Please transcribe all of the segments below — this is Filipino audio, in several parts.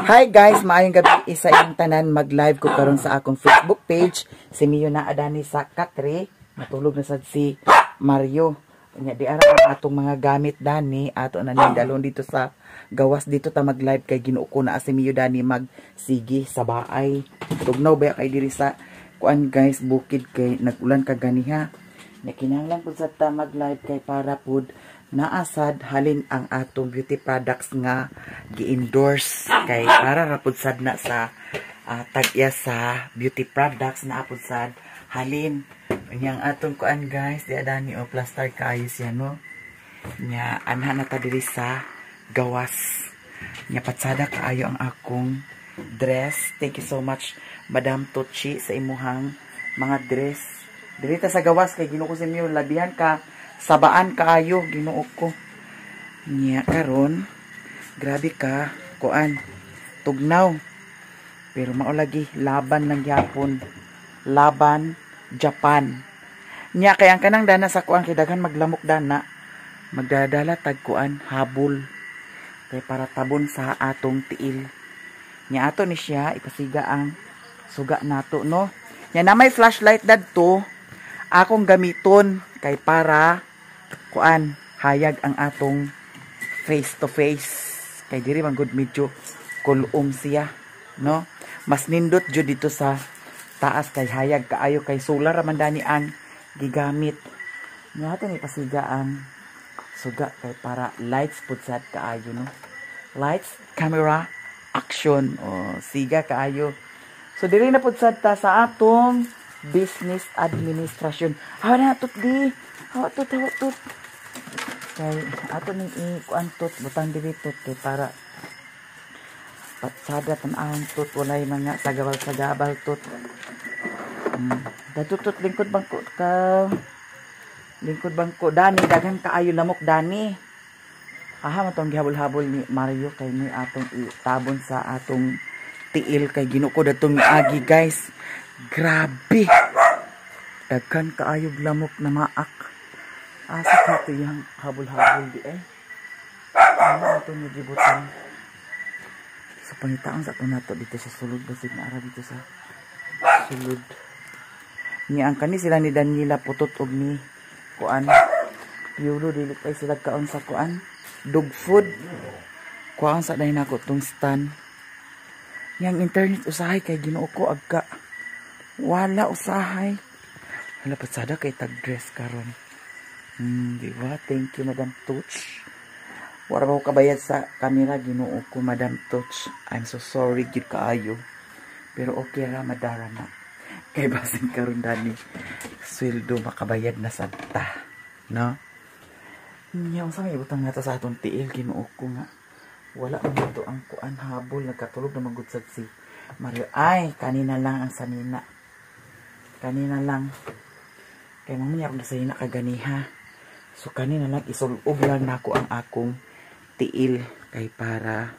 Hi guys, maayong gabi isa yung tanan mag-live ko karon sa akong Facebook page. Si Mio na adani sa Katri, matulog na sad si Mario. Nya di ara ang atong mga gamit dani ato na ning dalon dito sa gawas dito ta mag-live kay Ginoo ko na si Mio dani magsigi sa baay. Tugnaw ba kay diri sa kuan guys, bukid kay nag-ulan kaganiha. Nya kinahanglan pud sa ta mag-live kay para pud naasad halin ang atong beauty products nga gi-endorse kay para rapud sad na sa tag-iya sa beauty products na apud sad halin yang atong kuan guys di adani o plaster kayo siya no nya anha na ta diri sa gawas nya patsada kaayo ang akong dress. Thank you so much Madam Tucci sa imuhang mga dress diri ta sa gawas kay Ginoo ko sa Mio labihan ka sabaan kaayo Ginoo ko niya karon grabe ka kuan tugnaw pero mao lagi laban lang gyapon laban Japan niya kay ang kanang dana sa kuan kay daghan maglamok dana magdadala tag kuan habol kay para tabon sa atong tiil niya ato ni siya ipasiga ang suga nato no niya na may flashlight dadto akong gamiton kay para kuan hayag ang atong face to face kay diri man good medyo kulum siya no mas nindot jud dito sa taas kay hayag kaayo kay solar man dani ang gigamit nya ato ni pasiga ang suga kay para lights pud sad kaayo no lights camera action o siga kaayo so diri na pud sad ta sa atong business administration. Hawa na tut di. Hawa tut. Kay ato ning ikuan tut butang diri tut kay para patsada tan-ahon tut walay mga sagabal tut. Datut lingkod bangko ka. Lingkod bangko dani daghan kaayo lamok dani. Aha matong gihabol-habol ni Mario kay ni atong itabon sa atong tiil kay Ginoo ko datong agi guys. Grabe daghan kaayo lamok na maak asa ka to yung habol-habol di ano ito nyo gibutan sa pangitaang sa ito nato dito sa sulod basig na ara dito sa sulod niya ang kani sila ni Daniela putot og ni kuan piulo dili kay sila kaon sa kuan dog food kuan sa dai nako tong stand yang internet usahay kay Ginoo ko agka wala usahay wala patsada kay tag dress karon di ba thank you Madam Touch wala ba ko kabayad sa camera Ginoo ko Madam Touch I'm so sorry gid kaayo pero okay ra madara na kay basin karon dani sweldo makabayad na sadta no nya unsa may ibutang nato sa atong tiil Ginoo ko nga wala man dito ang kuan habol nagkatulog na magudsad si Mario ay kanina lang ang sanina kanina lang kay mamaya ako nasa hina kaganiha so kanina lang isulog lang nako ang akong tiil kay para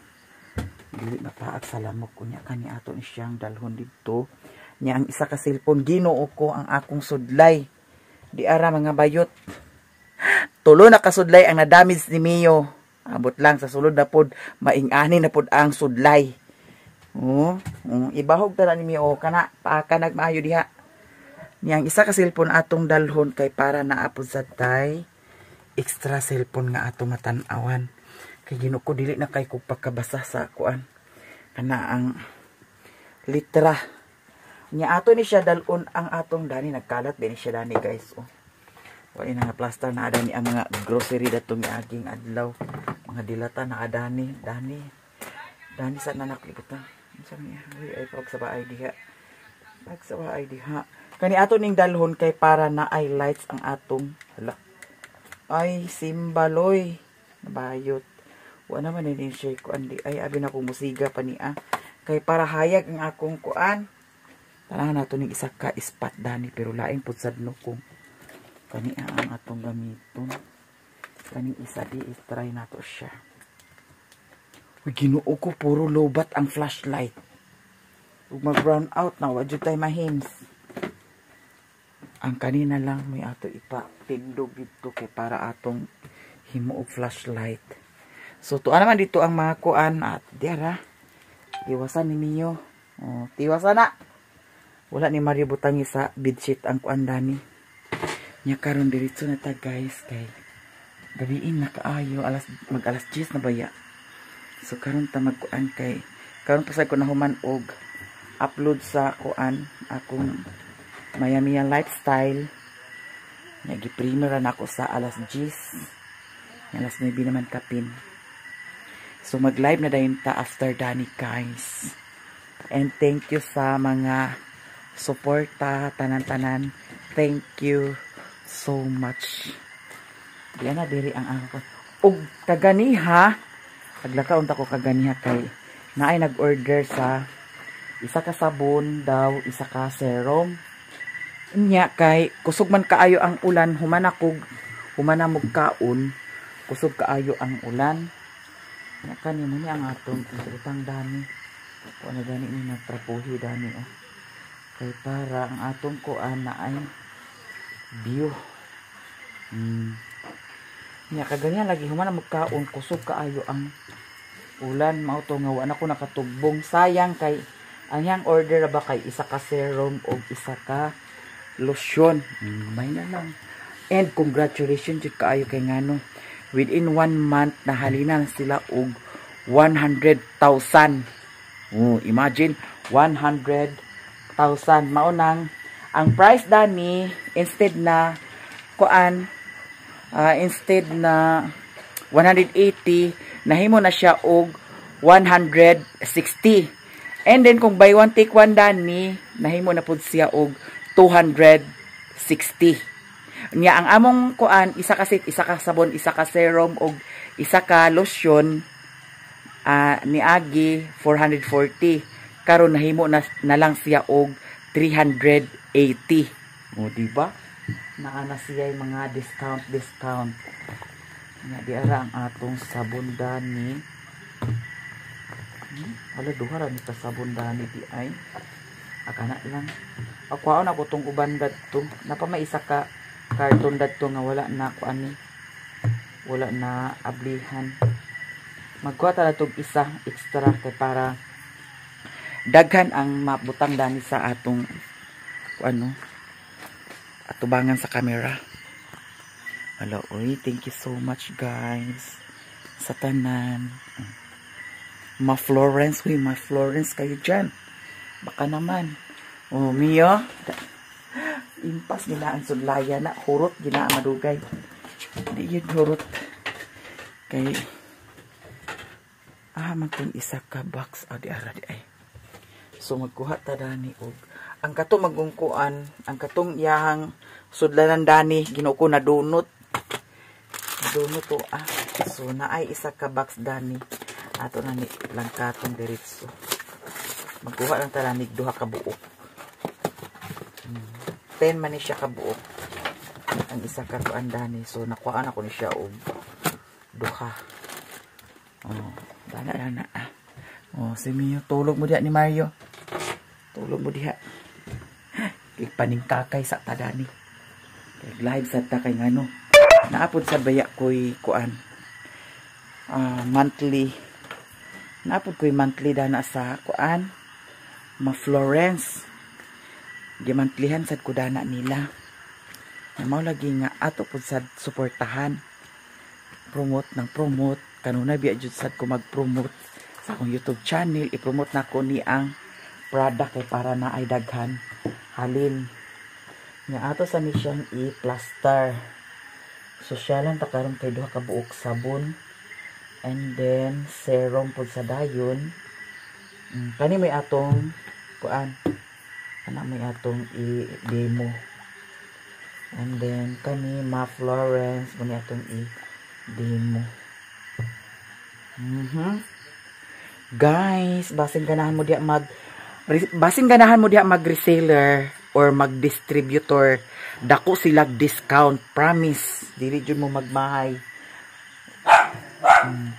dili mapaag sa lamok kunya kani ato ni siyang dalhon dito nya ang isa ka cellphone Ginoo ko ang akong sudlay di ara mga bayot tulo na kasudlay ang na-damage ni Mio abot lang sa sulod na pod maing-ani na pod ang sudlay ibahog ta ni Mio kana paaka nagmaayo diha niyang isa ka cellphone atong dalhon kay para naapod sa tay extra cellphone nga atong matan-awan kay Ginoo ko dili na kay ko pagkabasa sa kuan kana ang litra niya ato ni siya dalon ang atong dani nagkalat din siya dani guys wala na nga plaster na adani ang mga grocery datong aging adlaw mga dilata na adani dani sa nanak libutan unsa niya ay pag sa baay diha kani ato ning dalhon kay para na ay lights ang atong hala ay simbaloy nabayot wala naman din siya kuan di ay abi na ko musiga pa niya kay para hayag ang akong kuan tanan nato ning isa ka spot dani pero laing pud sadno kung kani ang atong gamiton kani isa di try nato siya Ginoo ko puro lobat ang flashlight ug mag brown out na wa jud tay mahims ang kanina lang may ato ipatindog dito kay para atong himo og flashlight So, tuan naman dito ang mga kuan at diara. Tiwasan ni Mio. Oh, tiwasan na. Wala ni Mario butangi sa bedsheet ang kuan dani. Nya karon diretso na ta guys kay gabiin na kaayo mag alas 10 na baya. So karon ta magkuan kay karon pa sa ko nahuman og upload sa kuan akong Miami lifestyle. Nya gi-premiere na ako sa alas 10. Alas 9 naman kapin. So mag-live na dayon ta after dani guys. And thank you sa mga suporta tanan-tanan. Thank you so much. Diyan na diri ang ako. Og kaganiha, paglakaon ta ko kaganiha kay naay nag-order sa isa ka sabon daw, isa ka serum. Nya kay kusog man kaayo ang ulan, humana mog kaon, kusog kaayo ang ulan. Nya kanimo ni ang atong utang dani. Ano dani ni nagtrapuhi dani oh. Kay para ang atong kuan na ay view. Nya kaganyan lagi humana magkaon kusog kaayo ang ulan mao to nga wala ko nakatugbong sayang kay anyang order ba kay isa ka serum o isa ka lotion. May na lang. And congratulations jud kaayo kay ngano within 1 month nahalina sila og 100,000. Oh, imagine 100,000 mao nang ang price dani instead na kuan instead na 180 nahimo na siya og 160. And then kung buy one take one dani nahimo na pud siya og 260. Nya ang among kuan isa ka set, isa ka sabon, isa ka serum og isa ka lotion ni Agi 440. Karon nahimo na lang siya og 380. O di ba? Naana siya yung mga discount. Nga di ara ang atong sabon dani. Wala duha ra ni sabon dani di ay. Akana lang. Akuaon ako tong uban dadto. Napa may isa ka karton dadto nga wala na kuan ni. Wala na ablihan. Magkuha ta tog isa extra kay para daghan ang mabutang dani sa atong ano atubangan sa camera. Hello, thank you so much guys sa tanan. Ma Florence kayo dyan. Baka naman. Oh, Mio. Impas gina ang sudlaya na. Hurot gina ang madugay. Hindi yun hurot. Kay magkong isa ka box. Di ara di ay. So magkuha ta dani og ang katong magungkuan, ang katong iyahang sudlanan dani ginuko na donut. Donut to So naay isa ka box dani. Ato na ni langkatong diretso. Magkuha lang ta dani duha ka buok. 10 man ni siya ka buok. Ang isa ka kuan dani. So nakuhaan ako ni siya og duha. Oh, dana. Oh, si Mio tulog mo diha ni Mario. Tulog mo diha. Kay paningkakay sa tadani. Kay live sa ta kay ngano. Naapod sa baya koy kuan. Monthly. Naapod koy monthly dana sa kuan. Ma Florence. Di monthlyhan sad ko dana nila. Mao lagi nga ato pud sad suportahan. Promote kanuna biya jud sad ko mag-promote sa akong YouTube channel. I-promote na ko ni ang product kay para na ay daghan halin nga ato sa ni siyang i-plaster. So siya lang ta karon kay duha ka buok sabon and then serum pud sa dayon. Kani may atong kuan may atong i-demo and then kani Ma Florence mo ni atong i-demo. Guys, basing ganahan mo diya mag-reseller or mag-distributor, dako sila discount, promise. Dili jud mo magmahay.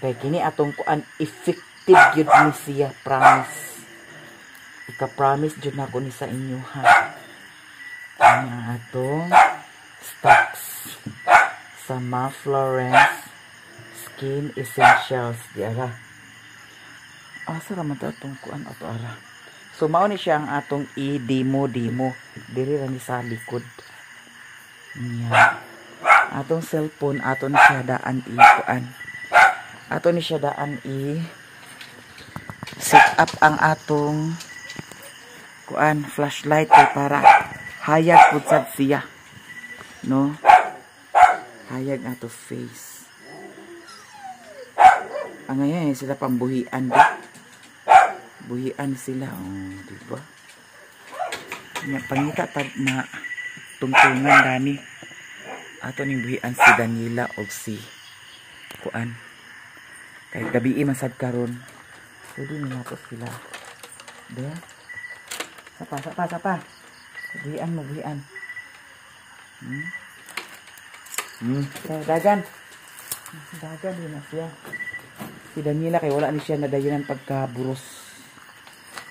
Kay kini atong kuan effective jud ni siya, promise. Ika-promise jud nako ni sa inyo ha. Ang atong stocks sa Ma Florence Skin Essentials diara. asa ra man ta atong kuan ato ara. So mao ni siya ang atong i-demo diri ra ni sa likod. Nya. Atong cellphone ato ni siya daan i-kuan. Ato ni siya daan set up ang atong kuan flashlight kay para hayag pud sad siya. No? Hayag ato face. Ang ngayon sila pambuhian di. Buhian sila, diba? Nga pangita tag na tungtungan dani. Ato ning buhian si Daniela o si kuan. Kay gabi masad karon. Pwede nila po sila. Diba? Sapa. Buhian mo, buhian. Dagan. Dagan din na siya. Si Daniela kay wala ni siya nadayanan pagkaburos.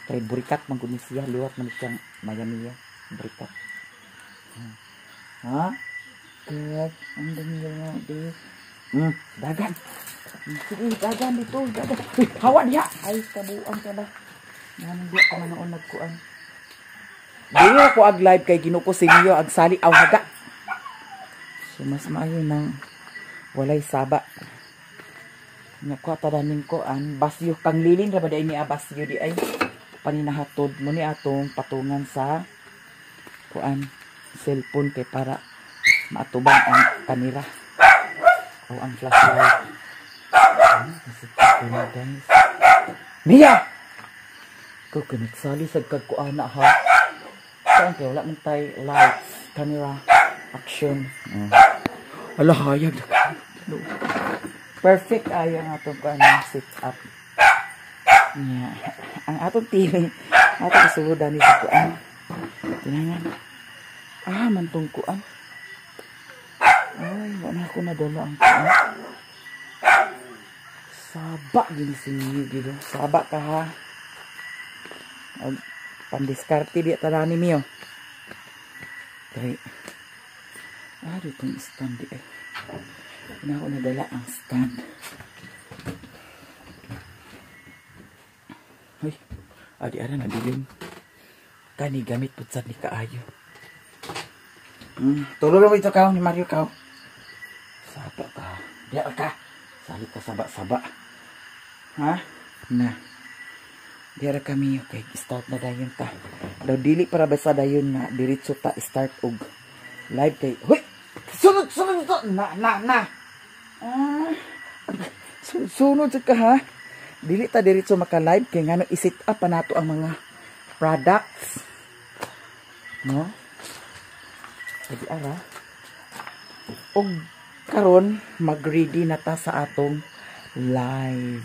Kay burikat man gud siya, liwat man siyang mayamiya, burikat. Ha? Kaya ang Daniela nga di. Dagan. Sige, dagan dito, dagan. Hawa diha. Ay kabuang ka ba? Nanang di ka man noon nagkuan. Dili ako ag live kay ginuko si Mio ag sali aw haga. So mas maayo nang walay saba. Nakuha tadanin ko an basyo kang lilin ra ba day ni basyo di ay paninahatod mo ni atong patungan sa kuan cellphone kay para maatubang ang kamera o ang flashlight. Guys. Mia! Ko kinagsali sa kagkuana ha. Saan kaya wala man tayo lights, camera, action. Ala hayag. Perfect ayo ang atong sit up. Yeah. Ang atong TV, atong isudan ni sa kuan. Tinangan. Mantong kuan. Ay, wala ako nadala ang kuan. Saba gini sinyo gino. Saba ka ha. Pandiskarte di tanani Mio. Kay dito ang stand di ay. Wala ako nadala ang stand. Ay, adi ara nadilim. Kani gamit pud sad ni kaayo. Tulog mo ito kao ni Mario kao. Saba ka. Diya ka. Sali ka saba-saba. Ha? Na. Diya kami okay. Start na dayon ta. Daw dili para basta dayon na diretso ta start og live kay. Hoy! Sunod to. Na. Sunod ka ha. Dili ta diretso maka-live kay ngano i-set up pa nato ang mga products. No? Jadi ara. Og karon mag-ready na ta sa atong live.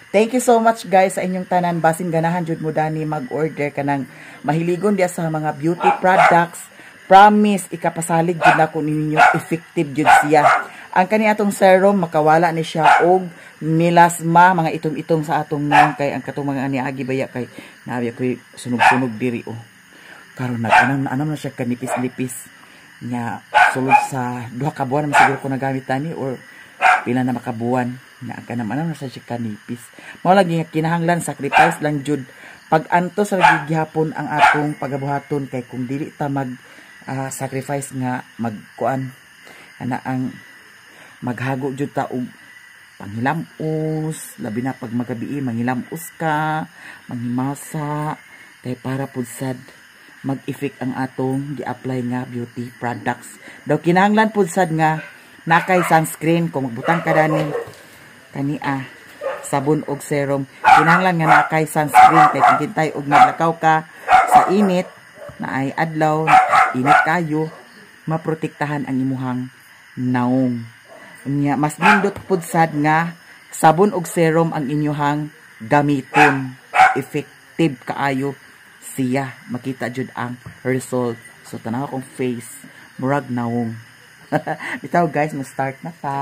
Thank you so much guys sa inyong tanan. Basin ganahan jud mo dani mag-order kanang mahiligon dia sa mga beauty products. Promise ikapasalig jud nako ninyo effective jud siya. Ang kani atong serum makawala ni siya og melasma, mga itom-itom sa atong nang kay ang katong mga aniagi baya kay nabi ko sunog-sunog diri karon nag-anam na siya kanipis-nipis nya sulod sa 2 ka buwan na siguro ko nagamit tani or pila na makabuwan nya kanam-anam na siya kanipis. Mao lagi kinahanglan sacrifice lang jud pag antos ra gihapon ang atong pagabuhaton kay kung dili ta mag sacrifice nga magkuan ana ang maghago jud ta og panghilamos labi na pag magabi manghilamos ka manghimasa kay para pud sad mag-effect ang atong gi-apply nga beauty products. Daw kinahanglan pud sad nga nakay sunscreen kung magbutang ka dani kania sabon og serum kinahanglan nga nakay sunscreen kay kung kitay og naglakaw ka sa init na ay adlaw init kayo maprotektahan ang imuhang naong. Nya mas nindot pud sad nga sabon og serum ang inyohang gamiton. Effective kaayo siya. Makita jud ang result. So tanaw akong face murag naong. Bitaw guys, mo-start na ta.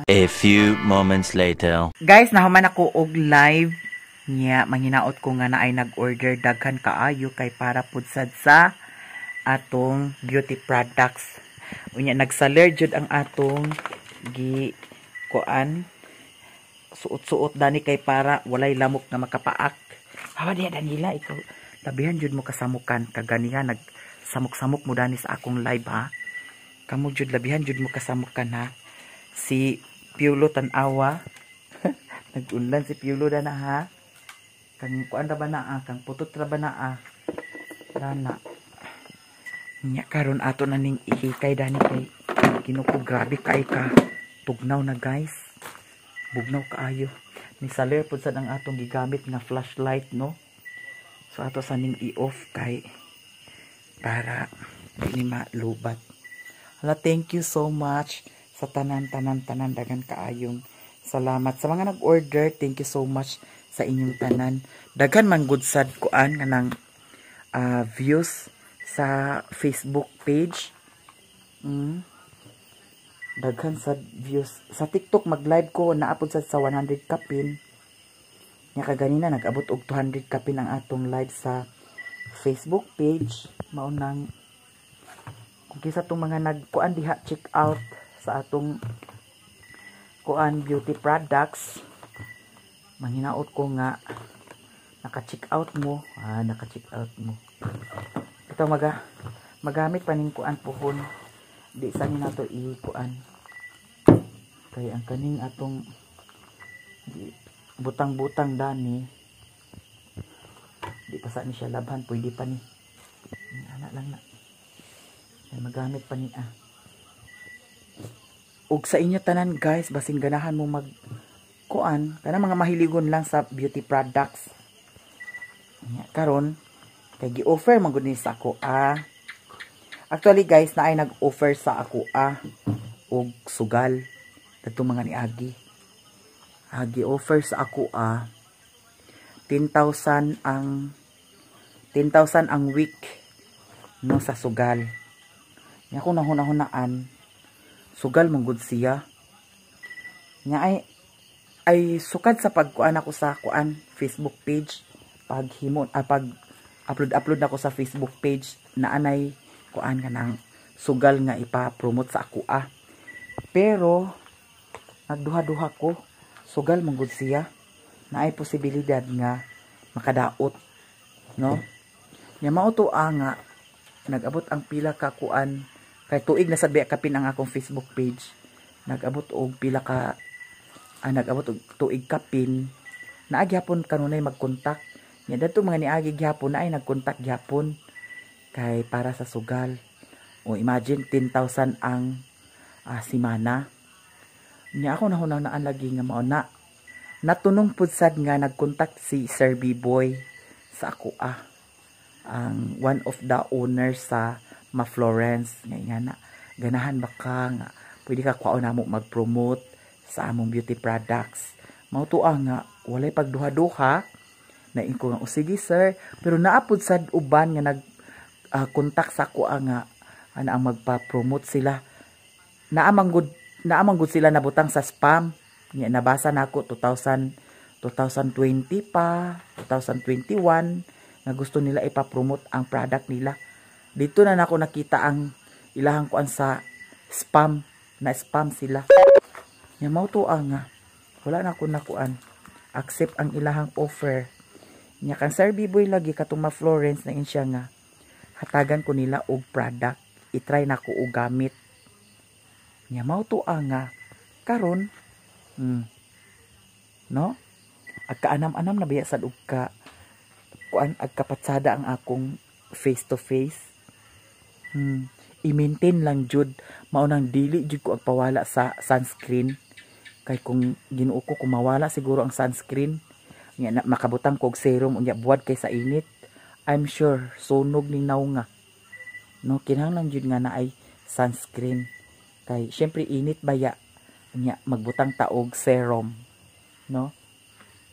A few moments later. Guys, nahuman ako og live nya manginaot ko nga na ay nag-order daghan kaayo kay para pud sad sa atong beauty products. Unya nagsaler jud ang atong gi kuan suot-suot dani kay para walay lamok nga makapaak. Hawa diya Danila, ikaw labihan jud mo kasamukan kaganiha nagsamok-samok mo dani sa akong live ha. Kamo jud labihan jud mo kasamukan ha. Si Piolo Tanawa nag-unlan si Piolo na ha. Kang kuan ra ba na kang putot ra ba na Dana. Nya karon ato na ning ihikay dani kay Ginoo grabe kay ka tugnaw na guys. Bugnaw kaayo. Ni saler pud sad ang atong gigamit nga flashlight no. So ato sa ning i-off kay para di malubat. Hala, thank you so much sa tanan dagan kaayong salamat sa mga nag-order. Thank you so much sa inyong tanan. Daghan man gud sad kuan nga nang views sa Facebook page. Daghan sad views sa TikTok. Mag-live ko naapod sad sa 100 kapin. Nya kaganina nag-abot og 200 kapin ang atong live sa Facebook page. Mao nang kung kisa tong mga nagkuan diha check out sa atong kuan beauty products, manghinaot ko nga naka-check out mo. Naka-check out mo. Ito magamit pa ning kuan pohon. Di sa ni nato i-kuan. Kaya ang kaning atong butang-butang dani di pa sa ni siya labhan, pwede pa ni. Ana lang na. Ay magamit pa ni ug sa inyo tanan guys, basing ganahan mo mag kuan kana mga mahiligon lang sa beauty products. Karon kay gi-offer man gud ni sa ako actually guys na ay nag-offer sa ako og sugal kadto mga ni Agi. Gi-offer sa ako 10,000 ang week no sa sugal. Nya ko nahuna-hunaan sugal man gud siya. Nya ay sukad sa pagkuan ako sa kuan Facebook page paghimo pag upload ako sa Facebook page na anay kuan kanang sugal nga ipa-promote sa ako pero nagduha-duha ko sugal man gud siya na ay posibilidad nga makadaot no. Nya mao to nga nag-abot ang pila ka kuan kay tuig na sad biya kapin ang akong Facebook page. Nag-abot og pila ka nag-abot og tuig kapin. Naagyapon kanunay mag-contact. Nya dadto mga niagi gyapon na ay nag-contact gyapon kay para sa sugal. O imagine 10,000 ang simana. Nya ako nahunang lagi nga mao na. Natunong pud sad nga nag-contact si Sir B-Boy sa ako ang one of the owners sa Florence nga na ganahan baka nga pwede ka kuha na mo mag-promote sa among beauty products. Mao to nga walay pagduha-duha na inko nga sige sir, pero naapod sad uban nga nag contact sa ako nga ana ang magpa-promote sila. Naamang gud sila nabutang sa spam. Nya nabasa nako 2020 pa 2021 nga gusto nila ipa-promote ang product nila. Dito na nako nakita ang ilahang kuan sa spam, na spam sila. Nya mao to nga wala na ko nakuan accept ang ilahang offer. Nya kan Sir B-Boy lagi katong Florence na insya nga hatagan ko nila og product, i-try nako og gamit. Nya mao to nga karon no agkaanam-anam na biya sad og ka kuan agkapatsada ang akong face to face. I-maintain lang jud mao nang dili jud ko agpawala sa sunscreen kay kung Ginoo ko kumawala siguro ang sunscreen nya makabutang ko og serum unya buwad kay sa init, I'm sure sunog ning naunga no. Kinahanglan jud nga naay sunscreen kay syempre init baya nya magbutang ta og serum no.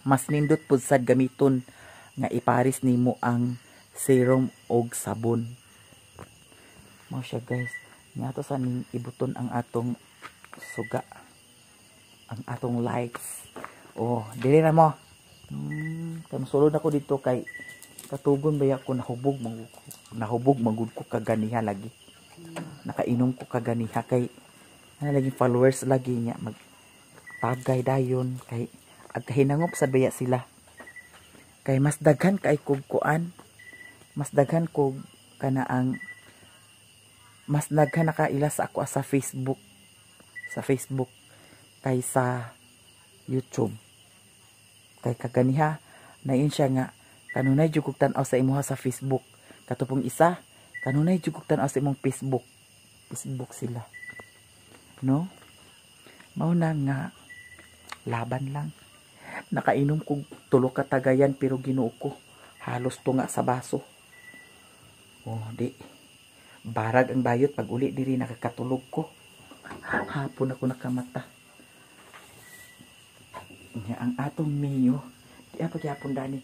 Mas nindot pud sad gamiton nga iparis nimo ang serum og sabon. Mao siya guys. Nya ato sa ning ibuton ang atong suga. Ang atong likes. Dili na mo. Sulod ako dito kay katugon baya ko nahubog magud ko kaganiha lagi. Nakainom ko kaganiha kay lagi followers lagi niya mag tagay dayon kay agkahinangop sa baya sila. Kay mas daghan kay kog kuan, mas daghan kog kana ang mas daghan nakaila sa ako sa Facebook kaysa YouTube. Kay kaganiha nain siya nga kanunay jud kog tan-aw sa imuha sa Facebook. Katupong isa kanunay jud kog tan-aw sa imong Facebook sila. No? Mao na nga laban lang. Nakainom kog 3 ka tagayan pero Ginoo ko halos tunga sa baso. Oh, di. Barag ang bayot pag uli diri nakakatulog ko. Hapon ako nakamata. Nya ang atong Mio, di ako gyapon dani.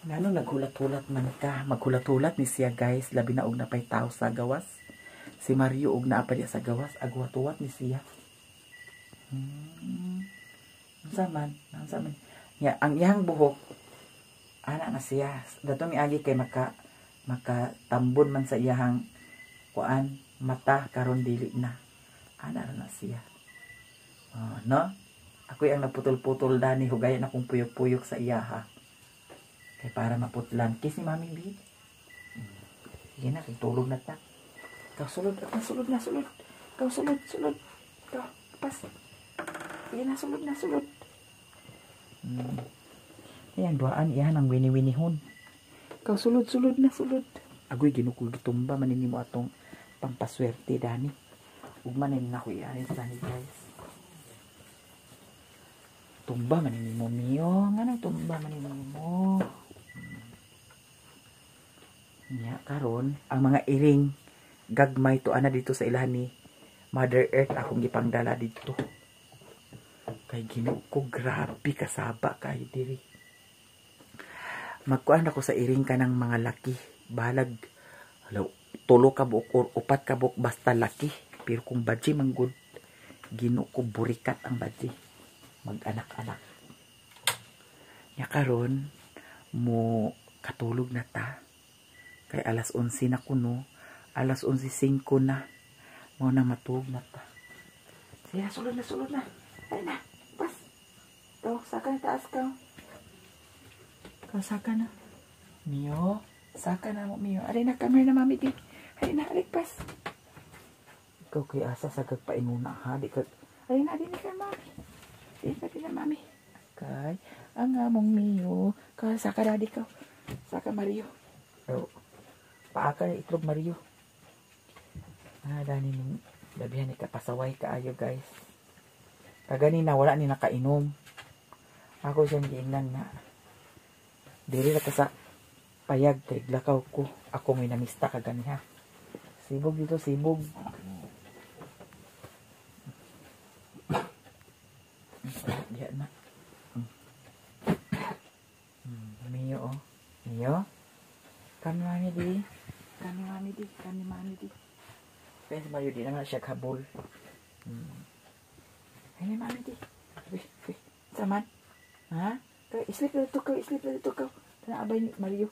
Ngano naghulat-hulat man ka, maghulat-hulat ni siya guys, labi na og napay tao sa gawas. Si Mario og naa pa diya sa gawas, agwat-uwat ni siya. Saman. Ya, ang iyang buhok ana na siya. Dato miagi kay makatambon man sa iyang kuan mata karon dili na. Ana na siya. No? Ako ang naputol-putol dani hugayan akong puyok-puyok sa iya ha. Kay para maputlan. Kiss ni Mami B. Sige na, tulog na ta. Ikaw sulod. Ikaw sulod. Ikaw, pas. Sige na, sulod. Ayan, duaan iyan ang wini-winihon. Ikaw sulod. Agoy, ginukul gitumba manini mo atong pampaswerte dani. Ugmanin na ko iyan dani guys. Tumba manini mo Mio. Nga nang tumba manini mo. Nya karon ang mga iring gagmay to ana dito sa ilahan ni Mother Earth akong gipangdala dito. Kay Ginoo ko grabe kasaba kay diri. Magkuan ako sa iring kanang mga laki, balag 3 ka buok or 4 ka buok basta laki. Pero kung badji manggod Ginoo ko burikat ang badji. Mag-anak-anak. Nya karon mo katulog na ta. Kay alas 11 na kuno, alas 11:05 na. Mao na matug na ta. Sige, sulod na. Ay na, pas. Daw, saka na taas ka. Saka na. Mio, saka na mo, Mio. Aray na, camera na, Mami, di. Aray na, pas. Ikaw kay asa sa gagpainuna, ha? Aray na, di ka, Mami. Di na, Mami. Kay, ang among Mio. Saka na, di ka. Saka, Mario. Oh. Paaka itlog Mario. Dani ning labihan ni kapasaway kaayo guys. Kagani na wala ni nakainom. Ako siyang giingnan nga. Diri na ka sa payag kay lakaw ko. Ako may namista kagani ha. Sibog dito, sibog. Diyan na. Mio oh. Mio. Kami Mami di. Kaya si Mario di naman siya kabul. Ay, Mami di. Saman? Ha? Islip na dito ka. Tanaabay ni Mario.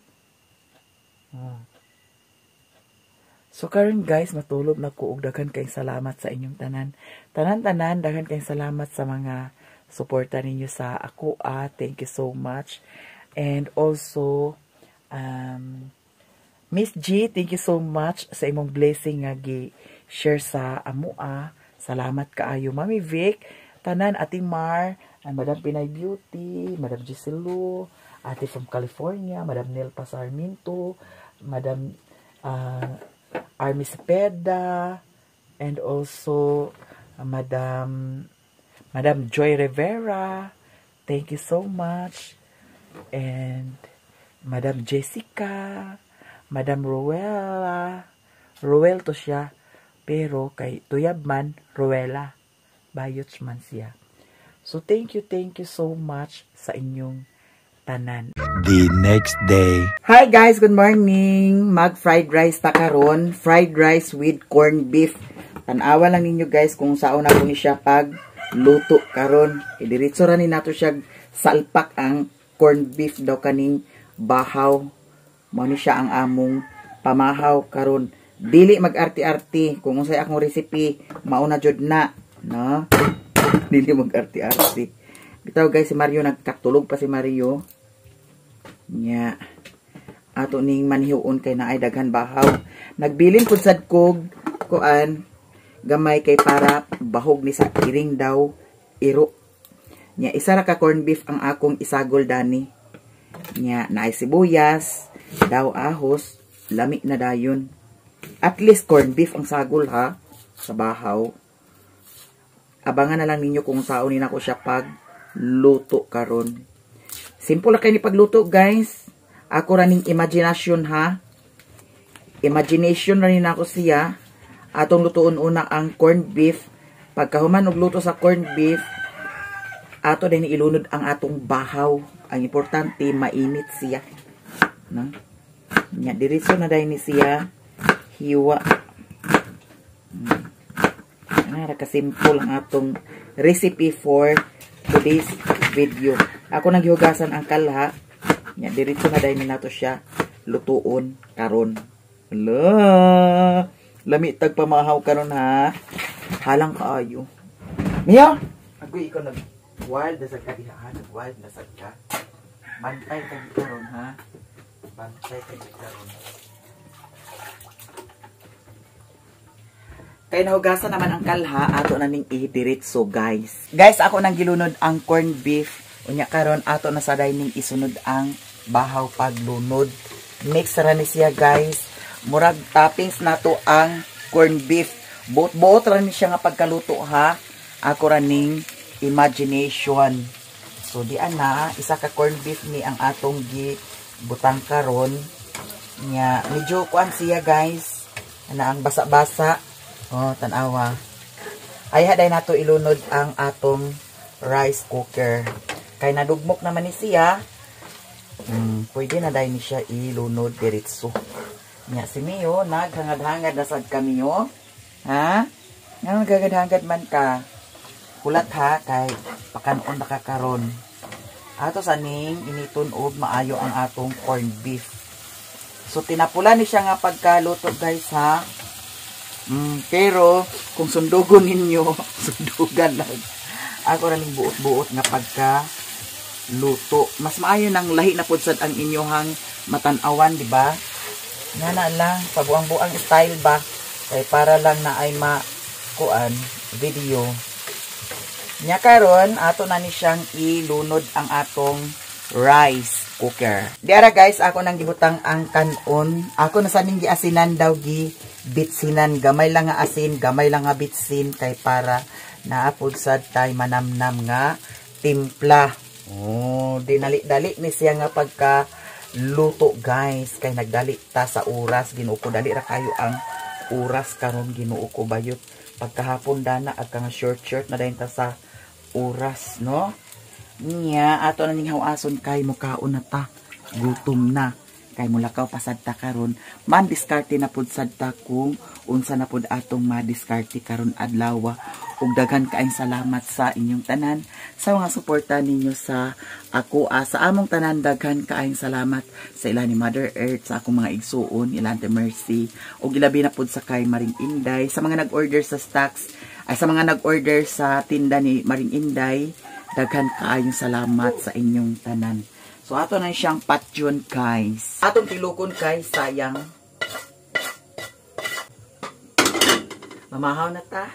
So karon guys, matulog na ko og daghan kayong salamat sa inyong tanan. Tanan, daghan kayong salamat sa mga suporta ninyo sa ako. Thank you so much. And also, Miss G, thank you so much sa imong blessing nga gi-share sa amua. Salamat kaayo. Mami Vic, tanan, Ate Mar, Madam Pinay Beauty, Madam Giselu, Ate from California, Madam Nelpa Sarmiento, Madam Army Cepeda, and also Madam Joy Rivera. Thank you so much. And Madam Jessica, Madam Roel to siya, pero kay tuyab man, Roela, bayots man siya. So thank you so much sa inyong tanan. The next day. Hi guys, good morning. Mag-fried rice ta karon, fried rice with corned beef. Tanawa lang ninyo guys kung saan na ko ni siya pag luto karon. Idiretso ra ni nato siya salpak ang corned beef daw kaning bahaw. Mao ni siya ang among pamahaw karon. Dili mag-arti-arti kung unsay akong recipe mao na jud na, no? Dili mag-arti-arti. Bitaw guys, si Mario nagkatulog pa si Mario. Nya. Ato ning manhiuon kay naay daghan bahaw. Nagbilin pud sad kog kuan gamay kay para bahog ni sa iring daw iro. Nya isa ra ka corn beef ang akong isagol dani. Nya naay sibuyas, daw ahos, lami na dayon. At least corn beef ang sagol ha sa bahaw. Abangan na lang ninyo kung saunin ako siya pag luto karon. Simple lang kayo ni pagluto guys. Ako raning imagination ha. Imagination rin ako siya. Atong lutuon una ang corned beef. Pagkahuman og luto sa corned beef, ato din ilunod ang atong bahaw. Ang importante mainit siya. No? Nya diretso na dai ni siya hiwa. Nara ka simple ang atong recipe for today's video. Ako nang gihugasan ang kalha. Nya diretso na dai nato siya lutuon karon. Hala. Lami tag pamahaw karon ha. Halang kaayo. Mia, ako ikaw nag wild na sa kadihaan, wild na sa ka. Bantay ka karon ha. Bantay ka karon. Kaya nahugasan naman ang kalha, ato na ning idiritso guys. Guys, ako nang gilunod ang corned beef. Unya karon ato na sa dining isunod ang bahaw paglunod. Mix ra ni siya guys. Murag toppings nato ang corned beef. Buot-buot ra ni siya nga pagkaluto ha. Ako ra ning imagination. So di ana, isa ka corned beef ni ang atong gibutang karon. Nya medyo kuan siya guys. Ana ang basa-basa. Oh, tanawa. Ay haday nato ilunod ang atong rice cooker. Kay nadugmok naman ni siya. Pwede na dahil ni siya ilunod diretso. Nya si Mio naghangad-hangad na sad kami yo. Ha? Nga nagagad-hangad man ka. Kulat ha kay pakanon na kakaron. Ato saning initon og maayo ang atong corned beef. So tinapula ni siya nga pagkaluto guys ha. Pero kung sundugon ninyo, sundugan lang. Ako rin buot-buot nga pagka luto. Mas maayo nang lahi na pudsad ang inyohang matanawan, di ba? Nga na lang, pabuang-buang style ba? Kay para lang na ay makuan video. Nya karon ato na ni siyang ilunod ang atong rice cooker. Diara guys, ako nang gibutang ang kanon. Ako na saning giasinan daw bitsinan, gamay lang nga asin, gamay lang nga bitsin kay para naapod sad tay manamnam nga timpla. Oh, dinali-dali ni siya nga pagka luto guys, kay nagdali ta sa oras, ginuko dali ra kayo ang oras karon ginuko bayot. Pagkahapon dana at nga short na dayon ta sa oras, no? Nya ato na ning hawason kay mukaon na ta. Gutom na. Kay mulakaw pasad ta karon, man diskarte na pud sad ta kung unsa na pud atong madiskarte karon adlaw. Ug daghan kaayong salamat sa inyong tanan sa mga suporta ninyo sa ako sa among tanan. Daghan kaayong salamat sa ila ni Mother Earth, sa akong mga igsuon, Ilante Mercy, ug ilabi na pud sa kay Maring Inday, sa mga nag-order sa stocks, ay sa mga nag-order sa tinda ni Maring Inday. Daghan kaayong salamat sa inyong tanan. So, ato na siyang patyon, guys. Atong tilukon, guys, sayang. Mamahaw na ta.